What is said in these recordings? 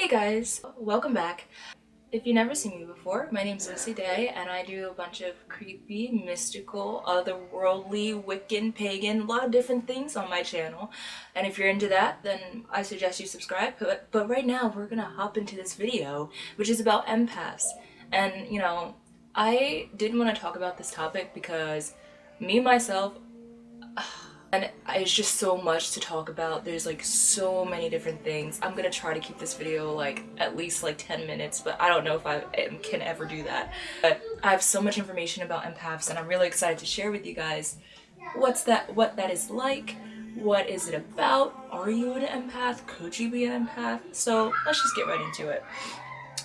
guys, welcome back. If you've never seen me before, my name's Lucy Day and I do a bunch of creepy, mystical, otherworldly, Wiccan, pagan, a lot of different things on my channel. And if you're into that, then I suggest you subscribe. But right now we're gonna hop into this video, which is about empaths. And I didn't want to talk about this topic because me, myself, and it's just so much to talk about. There's like so many different things. I'm gonna try to keep this video like at least like 10 minutes, but I don't know if I can ever do that. But I have so much information about empaths and I'm really excited to share with you guys what that is like, what is it about, are you an empath, could you be an empath? So let's just get right into it.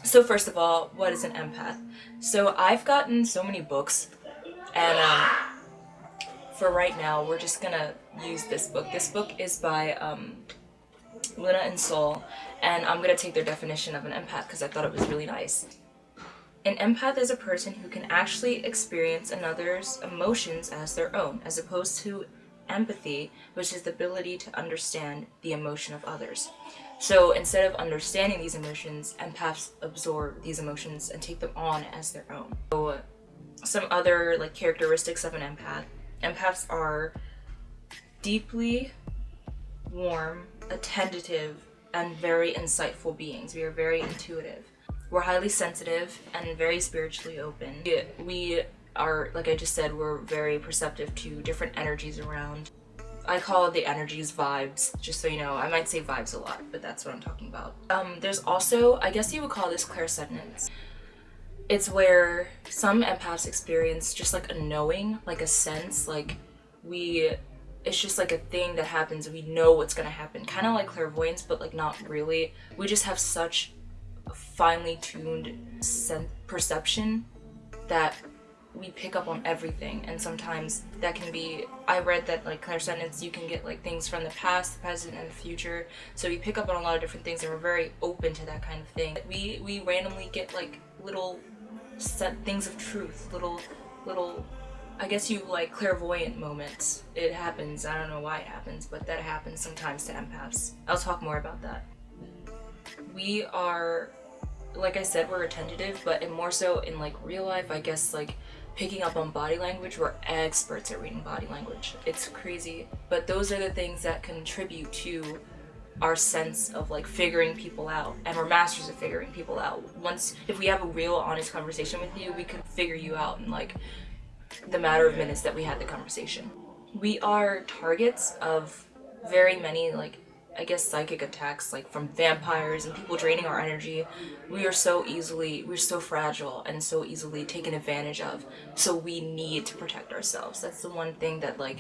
So first of all, what is an empath? So I've gotten so many books and for right now, we're just gonna use this book. This book is by Luna and Soul, and I'm gonna take their definition of an empath because I thought it was really nice. An empath is a person who can actually experience another's emotions as their own, as opposed to empathy, which is the ability to understand the emotion of others. So instead of understanding these emotions, empaths absorb these emotions and take them on as their own. So some other like characteristics of an empath. Empaths are deeply warm, attentive, and very insightful beings. We are very intuitive. We're highly sensitive and very spiritually open. We are, like I just said, we're very perceptive to different energies around. I call the energies vibes, just so you know. I might say vibes a lot, but that's what I'm talking about. There's also, I guess you would call this clairsentience. It's where some empaths experience just like a knowing, like a sense, like it's just like a thing that happens. We know what's gonna happen, kind of like clairvoyance, but like not really. We just have such finely tuned perception that we pick up on everything, and sometimes that can be, I read that like clairsentience, you can get like things from the past, the present, and the future, so we pick up on a lot of different things and we're very open to that kind of thing. We randomly get like little things of truth, little I guess you like clairvoyant moments. It happens, I don't know why it happens, but that happens sometimes to empaths. I'll talk more about that. We are, like I said, we're attentive, but more so in like real life, I guess, like picking up on body language. We're experts at reading body language. It's crazy, but those are the things that contribute to our sense of like figuring people out, and we're masters of figuring people out. If we have a real honest conversation with you, we can figure you out in like the matter of minutes that we had the conversation. We are targets of very many, like, I guess, psychic attacks, like from vampires and people draining our energy. We're so fragile and so easily taken advantage of, so we need to protect ourselves. That's the one thing that like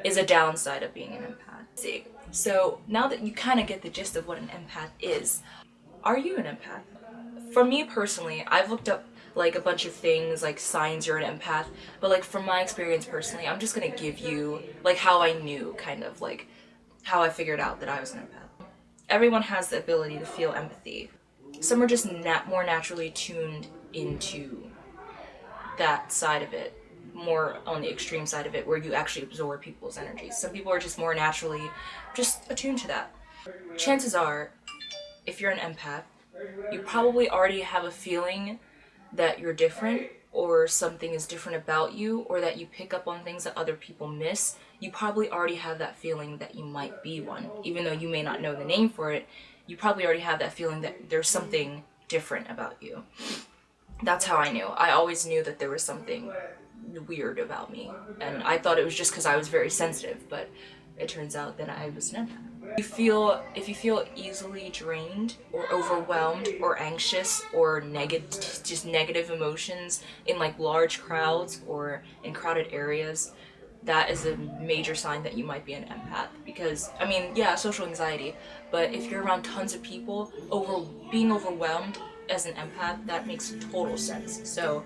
is a downside of being an empath. See, so now that you kind of get the gist of what an empath is, are you an empath? For me personally, I've looked up like a bunch of things like signs you're an empath, but like from my experience personally, I'm just gonna give you like how I knew, kind of like how I figured out that I was an empath. Everyone has the ability to feel empathy. Some are just more naturally tuned into that side of it, more on the extreme side of it, where you actually absorb people's energies. Some people are just more naturally just attuned to that. Chances are, if you're an empath, you probably already have a feeling that you're different, or something is different about you, or that you pick up on things that other people miss. You probably already have that feeling that you might be one. Even though you may not know the name for it, you probably already have that feeling that there's something different about you. That's how I knew. I always knew that there was something weird about me, and I thought it was just because I was very sensitive, but it turns out that I was an empath. If you feel easily drained or overwhelmed or anxious or negative emotions in like large crowds or in crowded areas, that is a major sign that you might be an empath. Because I mean, yeah, social anxiety, but if you're around tons of people, being overwhelmed as an empath, that makes total sense. So,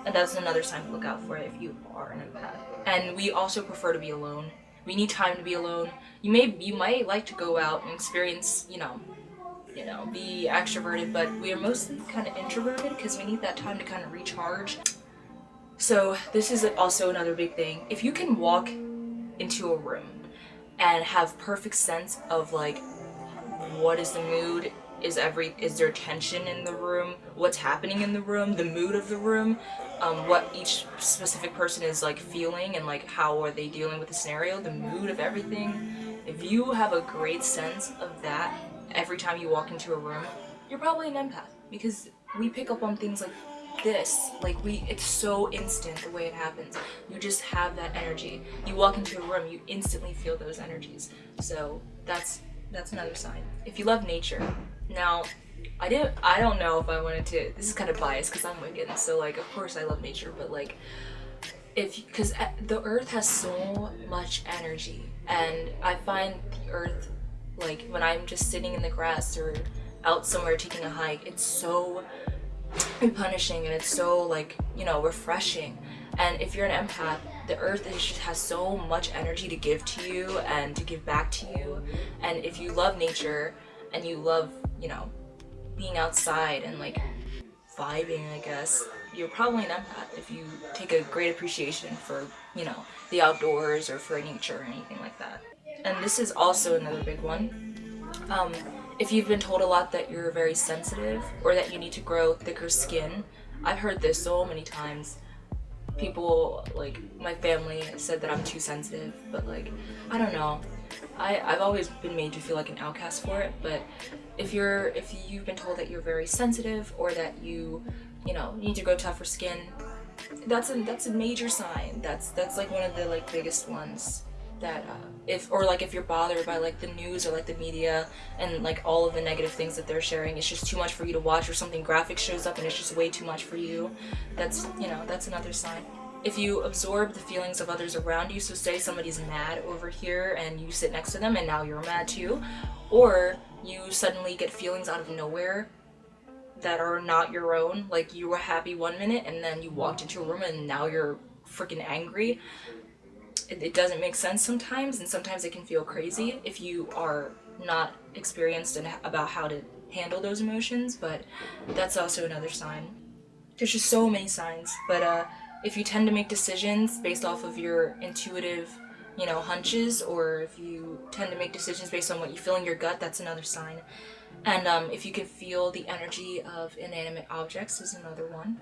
and that's another sign to look out for if you are an empath. And we also prefer to be alone. We need time to be alone. You might like to go out and experience, be extroverted, but we are mostly kind of introverted because we need that time to kind of recharge. So this is also another big thing. If you can walk into a room and have perfect sense of like what is the mood Is there tension in the room? What's happening in the room? The mood of the room? What each specific person is like feeling, and like how are they dealing with the scenario? The mood of everything. If you have a great sense of that every time you walk into a room, you're probably an empath, because we pick up on things like this. Like, it's so instant the way it happens. You just have that energy. You walk into a room, you instantly feel those energies. So that's another sign. If you love nature. Now, I don't know if I wanted to, this is kind of biased because I'm Wiccan, so like of course I love nature, but like because the earth has so much energy, and I find the earth, like when I'm just sitting in the grass or out somewhere taking a hike, it's so punishing, and it's so like, refreshing. And if you're an empath, the earth just has so much energy to give to you and to give back to you. And if you love nature and you love, being outside and like vibing, I guess, you're probably an empath if you take a great appreciation for, the outdoors or for nature or anything like that. And this is also another big one. Um, if you've been told a lot that you're very sensitive or that you need to grow thicker skin, I've heard this so many times. People, like my family, said that I'm too sensitive, but like, I don't know. I've always been made to feel like an outcast for it, but if you've been told that you're very sensitive or that you need to grow tougher skin, that's a major sign. That's like one of the like biggest ones. That if you're bothered by like the news or like the media and like all of the negative things that they're sharing, it's just too much for you to watch, or something graphic shows up and it's just way too much for you, that's another sign. If you absorb the feelings of others around you, so say somebody's mad over here and you sit next to them and now you're mad too, or you suddenly get feelings out of nowhere that are not your own, like you were happy one minute and then you walked into a room and now you're freaking angry. It doesn't make sense sometimes, and sometimes it can feel crazy if you are not experienced about how to handle those emotions, but that's also another sign. There's just so many signs, but if you tend to make decisions based off of your intuitive, hunches, or if you tend to make decisions based on what you feel in your gut, that's another sign. And if you can feel the energy of inanimate objects is another one.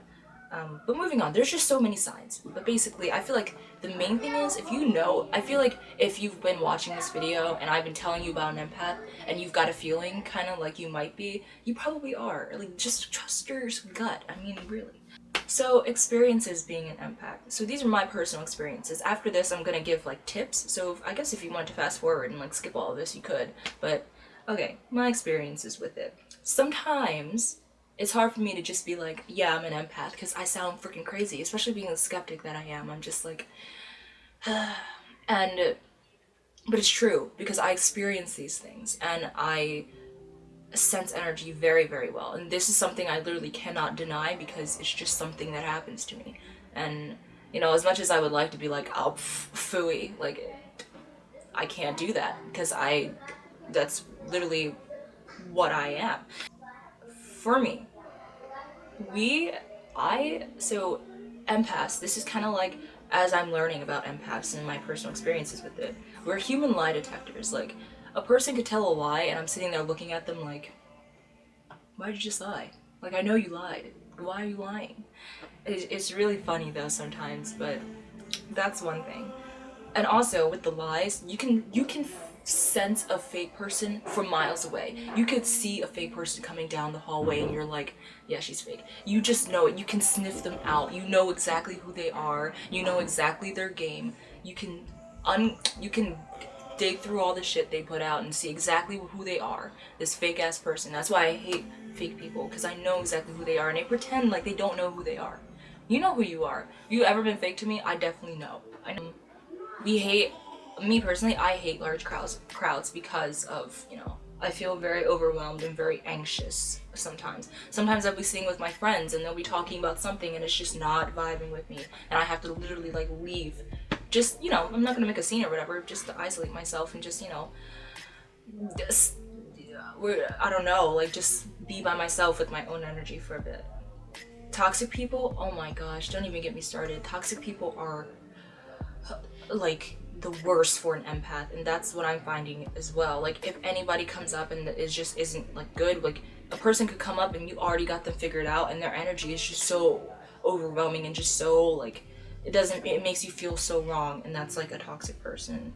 But moving on, there's just so many signs. But basically, I feel like the main thing is, I feel like if you've been watching this video and I've been telling you about an empath and you've got a feeling kind of like you might be, you probably are. Like, just trust your gut. I mean, really. So, experiences being an empath. So these are my personal experiences. After this, I'm gonna give like tips. So I guess if you wanted to fast forward and like skip all of this, you could. But okay, my experiences with it. Sometimes it's hard for me to just be like, yeah, I'm an empath, because I sound freaking crazy, especially being the skeptic that I am. I'm just like, but it's true, because I experience these things and I sense energy very, very well. And this is something I literally cannot deny, because it's just something that happens to me. And, as much as I would like to be like, oh, phooey, like, I can't do that, because that's literally what I am. For me, so empaths, this is kind of like, as I'm learning about empaths and my personal experiences with it, we're human lie detectors. Like, a person could tell a lie and I'm sitting there looking at them like, why did you just lie? Like, I know you lied. Why are you lying? It's really funny though sometimes, but that's one thing. And also with the lies, you can sense a fake person from miles away. You could see a fake person coming down the hallway and you're like, yeah, she's fake. You just know it. You can sniff them out. You know exactly who they are. You know exactly their game. You can dig through all the shit they put out and see exactly who they are. This fake ass person. That's why I hate fake people, because I know exactly who they are and they pretend like they don't know who they are. You know who you are. If you ever been fake to me, I definitely know. I know. Me personally, I hate large crowds because of, I feel very overwhelmed and very anxious sometimes. Sometimes I'll be sitting with my friends and they'll be talking about something and it's just not vibing with me, and I have to literally like leave. Just, I'm not gonna make a scene or whatever, just to isolate myself and just, just, I don't know, like just be by myself with my own energy for a bit. Toxic people, oh my gosh, don't even get me started. Toxic people are like the worst for an empath, and that's what I'm finding as well. Like if anybody comes up and it just isn't like good, like a person could come up and you already got them figured out and their energy is just so overwhelming and just so like it makes you feel so wrong, and that's like a toxic person.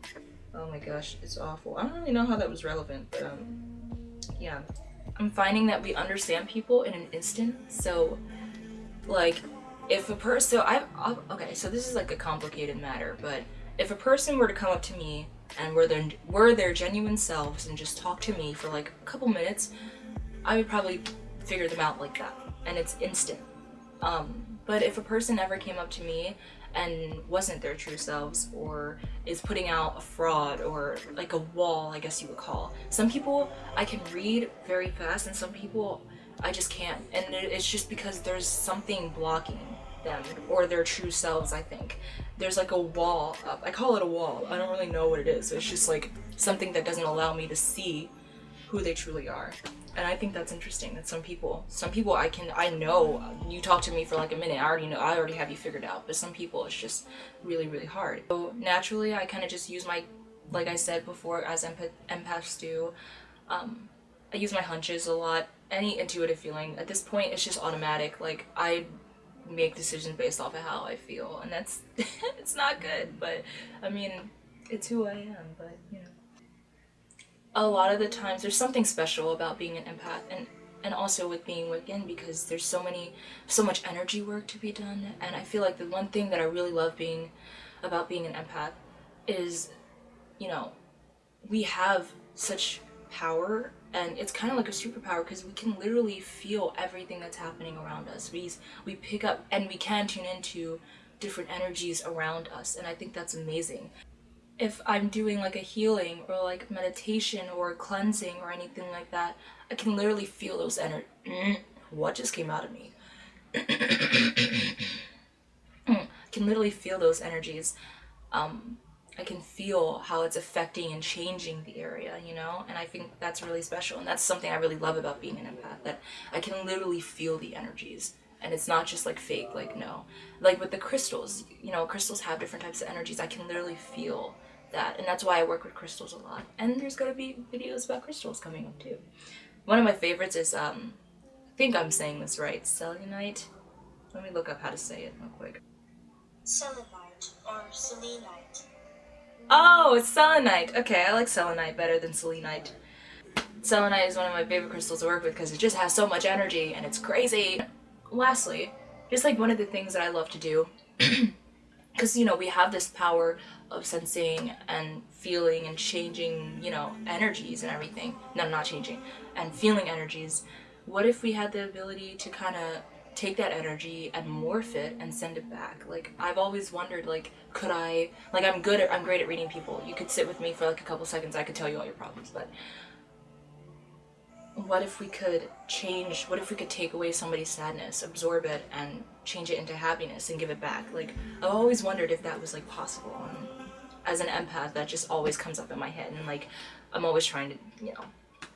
Oh my gosh, it's awful. I don't really know how that was relevant, but yeah. I'm finding that we understand people in an instant. So like if a person so okay, so this is like a complicated matter, but if a person were to come up to me and were their genuine selves and just talk to me for like a couple minutes, I would probably figure them out like that, and it's instant. But if a person ever came up to me and wasn't their true selves, or is putting out a fraud or like a wall, I guess you would call. Some people I can read very fast, and some people I just can't. And it's just because there's something blocking them or their true selves, I think. There's like a wall up. I call it a wall. I don't really know what it is. It's just like something that doesn't allow me to see who they truly are. And I think that's interesting that some people I know you talk to me for like a minute, I already have you figured out, but some people it's just really, really hard. So naturally I kind of just use my, like I said before, as empaths do, I use my hunches a lot, any intuitive feeling. At this point it's just automatic, like I make decisions based off of how I feel, and that's it's not good, but I mean, it's who I am, but you know. A lot of the times there's something special about being an empath, and also with being Wiccan, because there's so much energy work to be done, and I feel like the one thing that I really love about being an empath is, you know, we have such power, and it's kind of like a superpower because we can literally feel everything that's happening around us. We pick up and we can tune into different energies around us, and I think that's amazing. If I'm doing like a healing or like meditation or cleansing or anything like that, I can literally feel those what just came out of me? I can literally feel those energies. I can feel how it's affecting and changing the area, you know? And I think that's really special. And that's something I really love about being an empath, that I can literally feel the energies. And it's not just like fake, like no. Like with the crystals, you know, crystals have different types of energies. I can literally feel that. And that's why I work with crystals a lot. And there's gonna be videos about crystals coming up too. One of my favorites is, I think I'm saying this right, selenite. Let me look up how to say it real quick. Selenite or selenite. Oh, it's selenite. Okay, I like selenite better than selenite. Selenite is one of my favorite crystals to work with because it just has so much energy and it's crazy. Lastly, just like one of the things that I love to do, because you know we have this power of sensing and feeling and changing, you know, energies and everything. No, not changing, and feeling energies. What if we had the ability to kind of take that energy and morph it and send it back? Like I've always wondered, like could I, like I'm great at reading people. You could sit with me for like a couple seconds, I could tell you all your problems, but what if we could change, what if we could take away somebody's sadness, absorb it and change it into happiness and give it back? Like I've always wondered if that was like possible, and as an empath that just always comes up in my head, and like I'm always trying to, you know,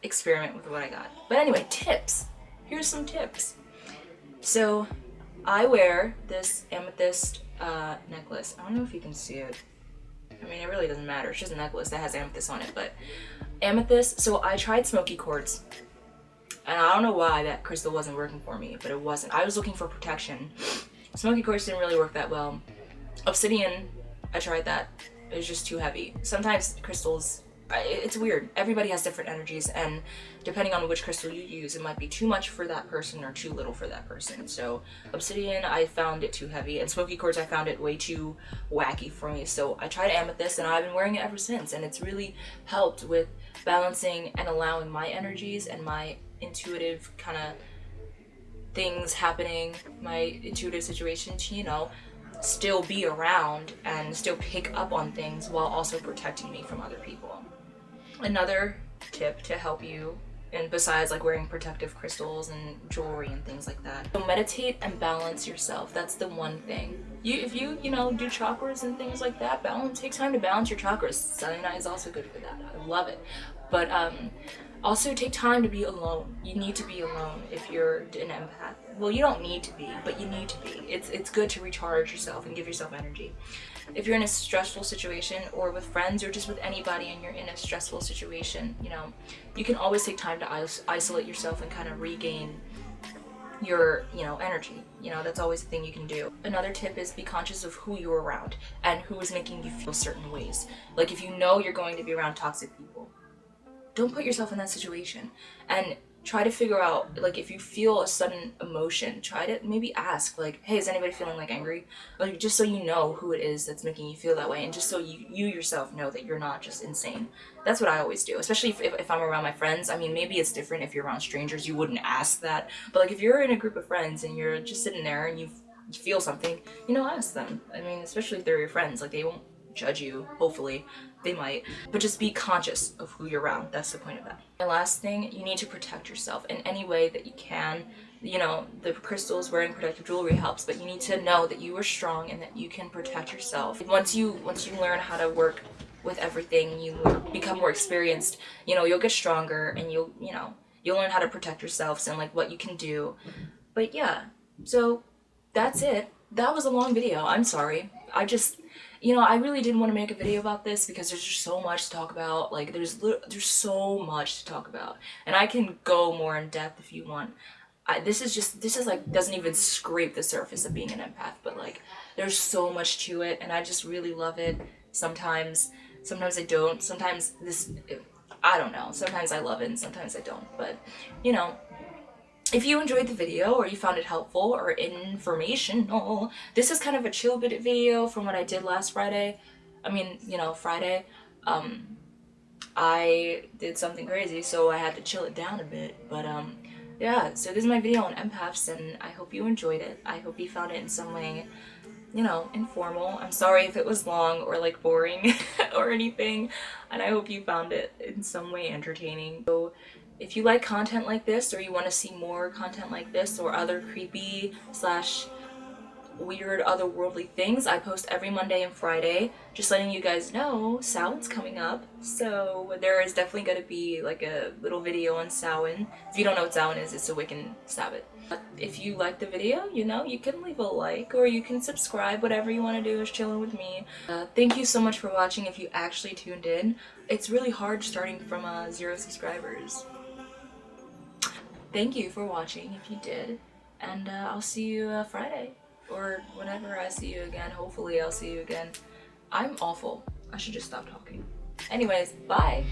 experiment with what I got. But anyway, tips. Here's some tips. So I wear this amethyst necklace. I don't know if you can see it. I mean, it really doesn't matter. It's just a necklace that has amethyst on it, but amethyst. So I tried smoky quartz, and I don't know why that crystal wasn't working for me, but it wasn't. I was looking for protection. Smoky quartz didn't really work that well. Obsidian, I tried that. It was just too heavy. Sometimes crystals, it's weird. Everybody has different energies, and depending on which crystal you use, it might be too much for that person or too little for that person. So obsidian, I found it too heavy, and smoky quartz, I found it way too wacky for me. So I tried amethyst, and I've been wearing it ever since, and it's really helped with balancing and allowing my energies and my intuitive kind of things happening, my intuitive situation to, you know, still be around and still pick up on things while also protecting me from other people. Another tip to help you, and besides like wearing protective crystals and jewelry and things like that, so meditate and balance yourself. That's the one thing. If you know, do chakras and things like that, take time to balance your chakras. Selenite is also good for that. I love it. But Also, take time to be alone. You need to be alone if you're an empath. Well, you don't need to be, but you need to be. It's good to recharge yourself and give yourself energy. If you're in a stressful situation or with friends or just with anybody and you're in a stressful situation, you can always take time to isolate yourself and kind of regain your energy. That's always a thing you can do. Another tip is be conscious of who you're around and who is making you feel certain ways. Like if you know you're going to be around toxic people, don't put yourself in that situation, and try to figure out, like, if you feel a sudden emotion, try to maybe ask, like, hey, is anybody feeling like angry, like, just so you know who it is that's making you feel that way, and just so you yourself know that you're not just insane. That's what I always do, especially if I'm around my friends. I mean, maybe it's different if you're around strangers, you wouldn't ask that, but like if you're in a group of friends and you're just sitting there and you feel something, ask them. I mean, especially if they're your friends, like, they won't judge you, hopefully. They might, but just be conscious of who you're around. That's the point of that. The last thing, you need to protect yourself in any way that you can. The crystals, wearing protective jewelry helps, but you need to know that you are strong and that you can protect yourself. Once you learn how to work with everything, you become more experienced. You'll get stronger, and you'll learn how to protect yourselves and like what you can do. But yeah, so that's it. That was a long video. I'm sorry. I really didn't want to make a video about this because there's just so much to talk about. Like, there's so much to talk about, and I can go more in depth if you want. This is like doesn't even scrape the surface of being an empath, but like there's so much to it, and I just really love it. Sometimes I don't. I don't know. Sometimes I love it, and sometimes I don't. But you know, if you enjoyed the video or you found it helpful or informational, this is kind of a chill bit video from what I did last Friday. I mean, Friday. I did something crazy, so I had to chill it down a bit. But yeah, so this is my video on empaths, and I hope you enjoyed it. I hope you found it in some way, informal. I'm sorry if it was long or like boring or anything, and I hope you found it in some way entertaining. So if you like content like this, or you want to see more content like this or other creepy slash weird otherworldly things, I post every Monday and Friday. Just letting you guys know, Samhain's coming up, so there is definitely going to be like a little video on Samhain. If you don't know what Samhain is, it's a Wiccan Sabbath. If you like the video, you can leave a like or you can subscribe. Whatever you want to do is chilling with me. Thank you so much for watching. If you actually tuned in, it's really hard starting from 0 subscribers. Thank you for watching if you did, and I'll see you Friday, or whenever I see you again. Hopefully I'll see you again. I'm awful. I should just stop talking. Anyways, bye.